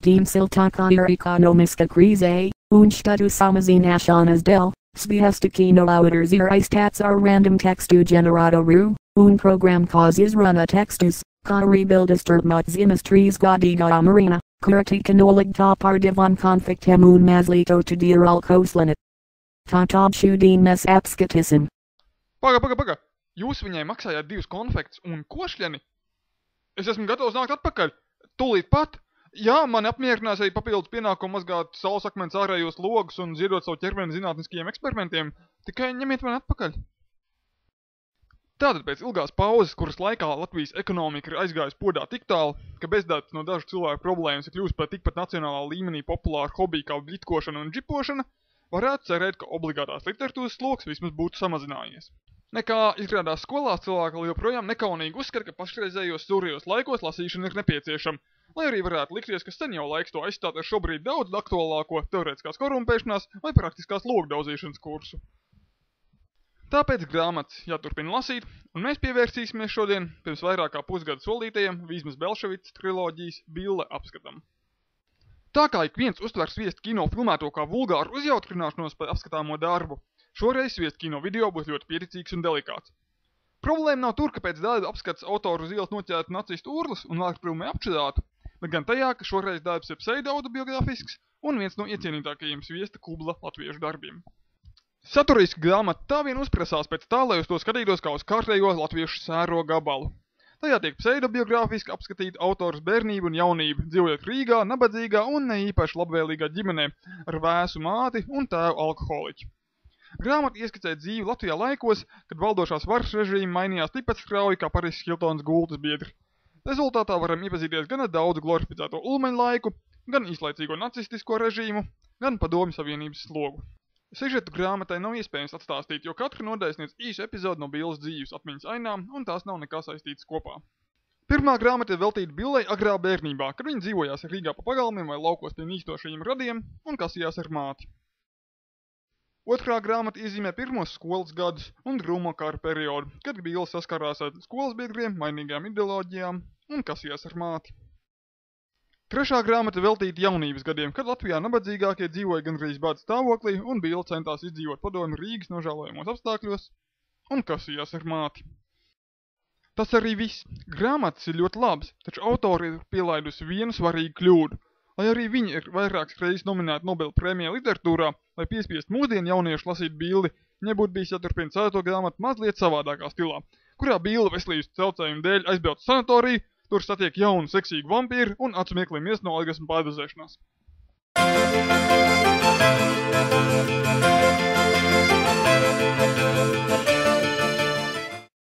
Taka ir ekonomiska krīze, un štatu samazināšanas dēļ, sviestakino autors ir aizstāts ar random tekstu ģeneratoru, un programmas izrunā tekstus, kā arī bildes turpmāk zemes 3-gadīgā marīna, kur tika nolikta par divām konfliktiem un mazliet ir alkoslina. Tātad šodien mēs apskatīsim. Paga! Jūs viņai maksājāt 2 konfekts un košļeni? Es esmu gatavs nākt atpakaļ. Tūlīt pat. Jā, man apmierinās arī papildus pienākumu mazgāt saulesakmens ārējos logus un ziedot savu ķermeni zinātniskajiem eksperimentiem. Tikai ņemiet mani atpakaļ. Tātad pēc ilgās pauzes, kuras laikā Latvijas ekonomika ir aizgājusi podā tik tālu, ka bezdarbs no dažu cilvēku problēmas ir kļūst par tikpat nacionālā līmenī populāru hobiju kā bļitkošana un džipošana, varētu cerēt, ka obligātās literatūras sloks vismaz būtu samazinājies. Nekā izrādās skolās cilvēki joprojām nekaunīgi uzskata, ka pašreizējos surajos laikos lasīšana ir nepieciešama, lai arī varētu likties, ka sen jau laiks to aizstāt ar šobrīd daudz aktuālāko teorētiskās korumpēšanās vai praktiskās logdauzīšanas kursu. Tāpēc grāmatas jāturpina lasīt, un mēs pievērsīsimies šodien pirms vairāk kā pusgada solītajiem Vīsmas Belševicas triloģijas Bille apskatam. Tā kā ik viens uztver sviestu kino filmēto kā vulgāru uzjautrināšanos par apskatāmo darbu, šoreiz sviestu kino video būs ļoti pieticīgs un delikāts. Problēma nav tur, ka pēc darba apskats autoru uz ielas noķētu nacistu urlas un vārkrūmē apčedātu, bet gan tajā, ka šoreiz darbs ir pseido-autobiogrāfisks un viens no iecienītākajiem Sviesta Kubla latviešu darbiem. Saturiski grāmata tā vien uzprasās pēc tā, lai uz to skatītos kā uz kārtējo latviešu sēro gabalu. Tajā tiek pseido-biogrāfiski apskatīta autors bērnību un jaunību, dzīvojot Rīgā, nabadzīgā un ne īpaši labvēlīgā ģimenē ar vēsu māti un tēvu alkoholiķu. Grāmata ieskicē dzīvi Latvijā laikos, kad valdošās varas režīmi mainījās tikpat strauji kā Paris Hiltons gultas biedri. Rezultātā varam iepazīties gan ar daudzu glorificēto ulmeņu laiku, gan īslaicīgo nacistisko režīmu, gan Padomju Savienības slogu. Sižetu grāmatai nav iespējams atstāstīt, jo katra nodaļa sniedz īsu epizodu no Billes dzīves atmiņas ainām, un tās nav nekā saistītas kopā. Pirmā grāmata ir veltīta Billei agrā bērnībā, kad viņa dzīvojās Rīgā pa pagalmiem vai laukos pie mīkstošajiem radiem un kasījās ar māti. Otrā grāmata iezīmē pirmos skolas gadus un drūmo kara periodu, kad Bille saskarās ar skolas biedriem, mainīgām ideoloģijām un kasījās ar māti. Trešā grāmata veltīta jaunības gadiem, kad Latvijā nabadzīgākie dzīvoja gandrīz bāda stāvoklī un Bille centās izdzīvot padomju Rīgas nožēlojamos apstākļos un kasījās ar māti. Tas arī viss. Grāmatas ir ļoti labas, taču autori ir pielaidusi vienu svarīgu kļūdu. Lai arī viņi ir vairākas reizes nominēti Nobela prēmijai literatūrā, lai piespiest mūsdienu jauniešu lasīt Billi, viņai būtu bijis jāturpina 4. grāmatu mazliet savādākā stilā, kurā Bille veselības traucējumu dēļ aizbrauc uz sanatoriju, tur satiek jaunu seksīgu vampīru un acu mirklī mirst no orgasmu pārdozēšanās.